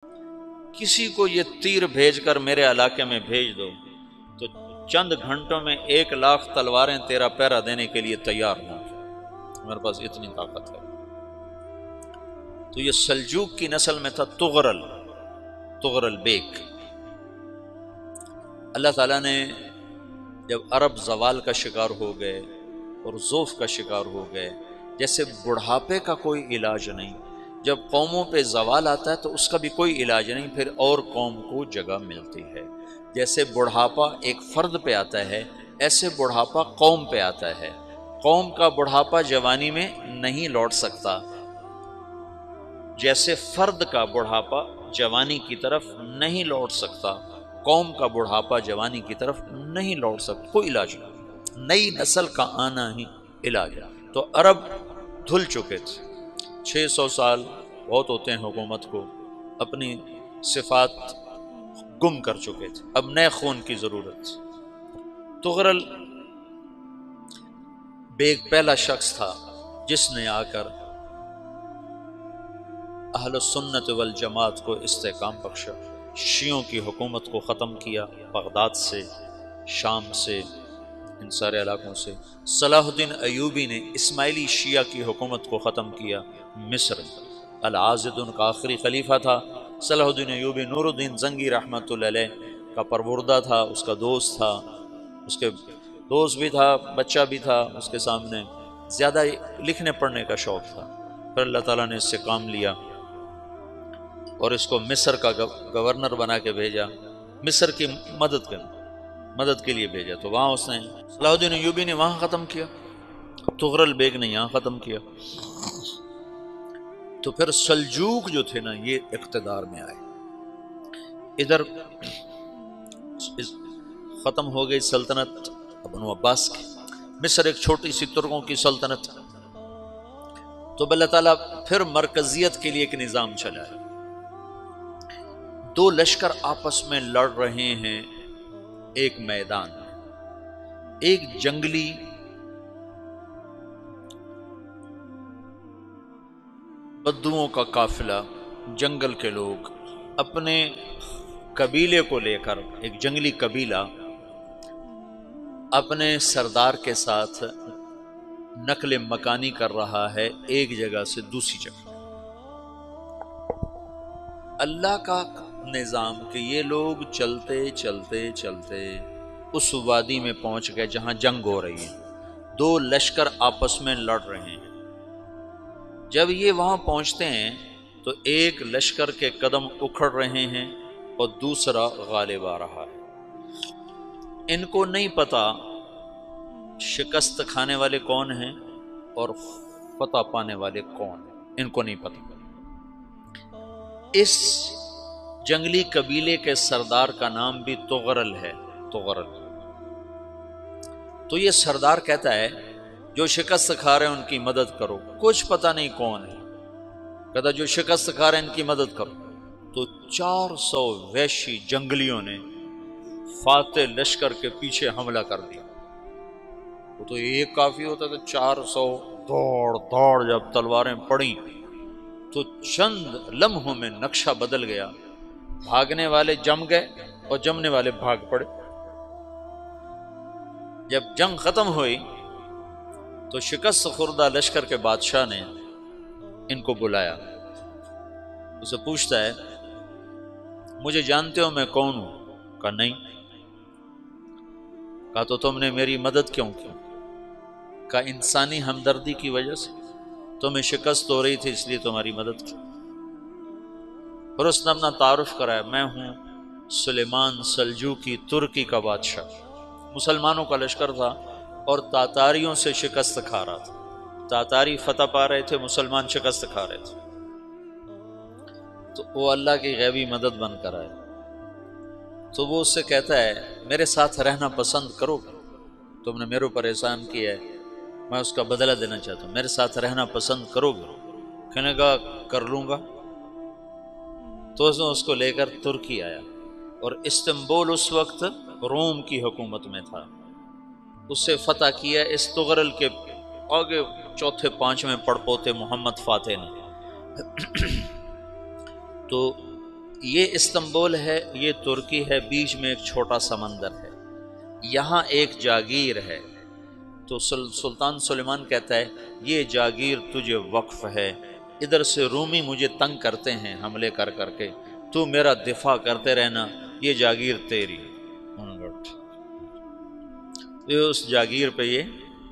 کسی کو یہ تیر بھیج کر میرے علاقے میں بھیج دو تو چند گھنٹوں میں 1,00,000 تلواریں تیرا پہرا دینے کے لیے تیار ہوں، میرے پاس اتنی طاقت ہے۔ تو یہ سلجوق کی نسل میں تھا تغرل بیگ۔ اللہ تعالیٰ نے جب عرب زوال کا شکار ہو گئے اور ضعف کا شکار ہو گئے، جیسے بڑھاپے کا کوئی علاج نہیں، جب قوموں پہ زوال آتا ہے تو اس کا بھی کوئی علاج نہیں، پھر اور قوم کو جگہ ملتی ہے۔ جیسے بڑھاپا ایک فرد پہ آتا ہے، ایسے بڑھاپا قوم پہ آتا ہے۔ قوم کا بڑھاپا جوانی میں نہیں لوٹ سکتا، جیسے فرد کا بڑھاپا جوانی کی طرف نہیں لوٹ سکتا، قوم کا بڑھاپا جوانی کی طرف نہیں لوٹ سکتا۔ کوئی علاج نہیں، نئی نسل کا آنا ہی علاج ہے۔ تو عرب دھل چکے تھے، 600 سال بہت ہوتے ہیں حکومت کو، اپنی صفات گم کر چکے تھے، اب نئے خون کی ضرورت تھی۔ تغرل بیگ پہلا شخص تھا جس نے آ کر اہل سنت والجماعت کو استحکام بخشا، شیعوں کی حکومت کو ختم کیا، بغداد سے، شام سے، ان سارے علاقوں سے۔ صلاح الدین ایوبی نے اسماعیلی شیعہ کی حکومت کو ختم کیا، مصر۔ العاضد ان کا آخری خلیفہ تھا۔ صلاح الدین ایوبی نور الدین زنگی رحمۃ اللہ علیہ کا پروردہ تھا، اس کا دوست تھا، اس کے دوست بھی تھا، بچہ بھی تھا اس کے سامنے، زیادہ لکھنے پڑھنے کا شوق تھا۔ پھر اللہ تعالیٰ نے اس سے کام لیا اور اس کو مصر کا گورنر بنا کے بھیجا، مصر کی مدد کے لیے بھیجا۔ تو وہاں اس نے صلاح الدین ایوبی نے وہاں ختم کیا، تغرل بیگ نے یہاں ختم کیا۔ تو پھر سلجوق جو تھے نا، یہ اقتدار میں آئے۔ ادھر ختم ہو گئی سلطنت بنو عباس کی، مصر ایک چھوٹی سی ترکوں کی سلطنت۔ تو اللہ تعالیٰ پھر مرکزیت کے لیے ایک نظام چلائے۔ دو لشکر آپس میں لڑ رہے ہیں ایک میدان میں، ایک جنگلی بدوؤں کا قافلہ، جنگل کے لوگ اپنے قبیلے کو لے کر، ایک جنگلی قبیلہ اپنے سردار کے ساتھ نقل مکانی کر رہا ہے ایک جگہ سے دوسری جگہ۔ اللہ کا نظام کہ یہ لوگ چلتے چلتے چلتے اس وادی میں پہنچ گئے جہاں جنگ ہو رہی ہے، دو لشکر آپس میں لڑ رہے ہیں۔ جب یہ وہاں پہنچتے ہیں تو ایک لشکر کے قدم اکھڑ رہے ہیں اور دوسرا غالب آ رہا ہے۔ ان کو نہیں پتا شکست کھانے والے کون ہیں اور فتح پانے والے کون ہیں، ان کو نہیں پتا۔ اس جنگلی قبیلے کے سردار کا نام بھی تغرل ہے، تغرل۔ تو یہ سردار کہتا ہے جو شکست کھا رہے ہیں ان کی مدد کرو، کچھ پتہ نہیں کون ہے، کہتا جو شکست کھا رہے ہیں ان کی مدد کرو۔ تو 400 وحشی جنگلیوں نے فاتح لشکر کے پیچھے حملہ کر دیا۔ وہ تو ایک کافی ہوتا تھا، 400 دوڑ جب تلواریں پڑیں تو چند لمحوں میں نقشہ بدل گیا، بھاگنے والے جم گئے اور جمنے والے بھاگ پڑے۔ جب جنگ ختم ہوئی تو شکست خوردہ لشکر کے بادشاہ نے ان کو بلایا، اسے پوچھتا ہے مجھے جانتے ہو میں کون ہوں؟ کہا نہیں۔ کہا تو تم نے میری مدد کیوں کی؟ کہا انسانی ہمدردی کی وجہ سے، تمہیں شکست ہو رہی تھی اس لیے تمہاری مدد کی۔ پھر اس نے اپنا تعارف کرایا، میں ہوں سلیمان سلجوقی، ترکی کا بادشاہ۔ مسلمانوں کا لشکر تھا اور تاتاریوں سے شکست کھا رہا تھا، تاتاری فتح پا رہے تھے، مسلمان شکست کھا رہے تھے۔ تو وہ اللہ کی غیبی مدد بن کر آئے۔ تو وہ اس سے کہتا ہے میرے ساتھ رہنا پسند کرو گے؟ تم نے میرے اوپر احسان کیا ہے، میں اس کا بدلہ دینا چاہتا ہوں، میرے ساتھ رہنا پسند کرو گے؟ کہنے کا کر لوں گا۔ تو اس کو لے کر ترکی آیا، اور استنبول اس وقت روم کی حکومت میں تھا، اس سے فتح کیا اس تغرل کے آگے چوتھے پانچویں پڑپوتے محمد فاتح نے۔ تو یہ استنبول ہے، یہ ترکی ہے، بیچ میں ایک چھوٹا سمندر ہے، یہاں ایک جاگیر ہے۔ تو سلطان سلیمان کہتا ہے یہ جاگیر تجھے وقف ہے، ادھر سے رومی مجھے تنگ کرتے ہیں حملے کر کر کے، تو میرا دفاع کرتے رہنا، یہ جاگیر تیری۔ اس جاگیر پہ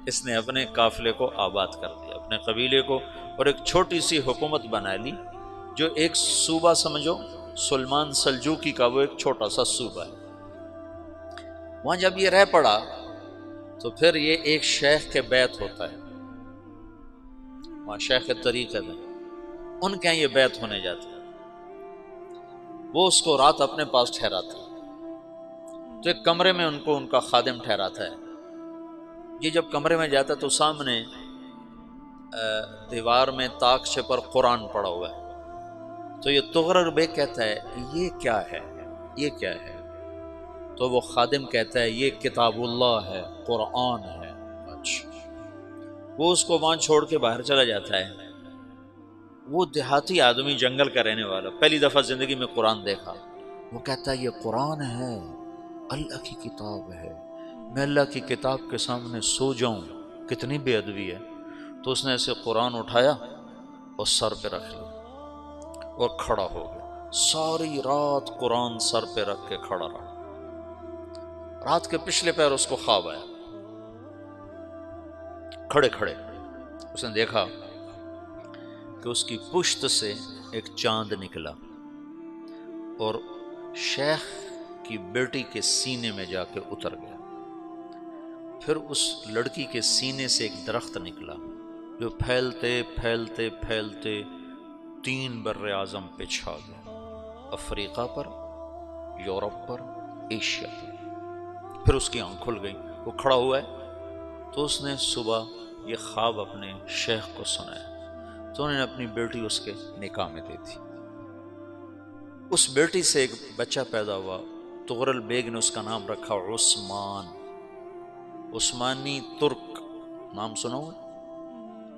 اس نے اپنے قافلے کو آباد کر دیا، اپنے قبیلے کو، اور ایک چھوٹی سی حکومت بنا لی، جو ایک صوبہ سمجھو سلمان سلجوقی کا، وہ ایک چھوٹا سا صوبہ ہے۔ وہاں جب یہ رہ پڑا تو پھر یہ ایک شیخ کے بیت ہوتا ہے، وہاں شیخ طریقت ہے، ان کے یہ بیت ہونے جاتا ہے، وہ اس کو رات اپنے پاس ٹھہراتا ہے، تو ایک کمرے میں ان کو ان کا خادم ٹھہراتا ہے۔ یہ جب کمرے میں جاتا ہے تو سامنے دیوار میں تاکچے پر قرآن پڑا ہوا ہے، تو یہ تغرل بیگ کہتا ہے یہ کیا ہے، یہ کیا ہے؟ تو وہ خادم کہتا ہے یہ کتاب اللہ ہے، قرآن ہے۔ اچھا، وہ اس کو وہاں چھوڑ کے باہر چلا جاتا ہے۔ وہ دیہاتی آدمی، جنگل کا رہنے والا، پہلی دفعہ زندگی میں قرآن دیکھا، وہ کہتا ہے یہ قرآن ہے، اللہ کی کتاب ہے، میں اللہ کی کتاب کے سامنے سو جاؤں، کتنی بے ادبی ہے۔ تو اس نے ایسے قرآن اٹھایا اور سر پہ رکھ لیا اور کھڑا ہو گیا، ساری رات قرآن سر پہ رکھ کے کھڑا رہا۔ رات کے پچھلے پہر اس کو خواب آیا، کھڑے کھڑے اس نے دیکھا کہ اس کی پشت سے ایک چاند نکلا اور شیخ کی بیٹی کے سینے میں جا کے اتر گیا۔ پھر اس لڑکی کے سینے سے ایک درخت نکلا جو پھیلتے پھیلتے پھیلتے 3 بر اعظم پہ چھا گیا، افریقہ پر، یورپ پر، ایشیا پر۔ پھر اس کی آنکھ کھل گئی، وہ کھڑا ہوا ہے، تو اس نے صبح یہ خواب اپنے شیخ کو سنایا، تو انہوں نے اپنی بیٹی اس کے نکاح میں دے دی۔ اس بیٹی سے ایک بچہ پیدا ہوا، تغرل بیگ نے اس کا نام رکھا عثمان، عثمانی ترک نام سنا ہوا،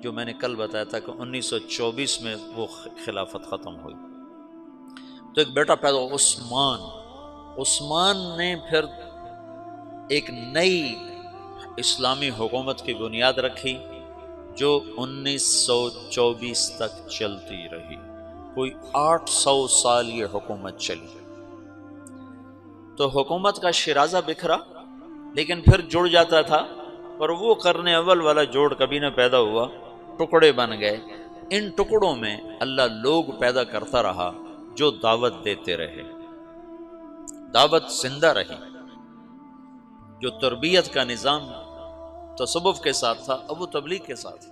جو میں نے کل بتایا تھا کہ 1924 میں وہ خلافت ختم ہوئی۔ تو ایک بیٹا پیدا ہوا عثمان۔ عثمان نے پھر ایک نئی اسلامی حکومت کی بنیاد رکھی جو 1924 تک چلتی رہی، کوئی 800 سال یہ حکومت چلی۔ تو حکومت کا شیرازہ بکھرا، لیکن پھر جڑ جاتا تھا، پر وہ قرن اول والا جوڑ کبھی نہ پیدا ہوا، ٹکڑے بن گئے۔ ان ٹکڑوں میں اللہ لوگ پیدا کرتا رہا جو دعوت دیتے رہے، دعوت زندہ رہی۔ جو تربیت کا نظام تصوف کے ساتھ تھا، اب وہ تبلیغ کے ساتھ ہے۔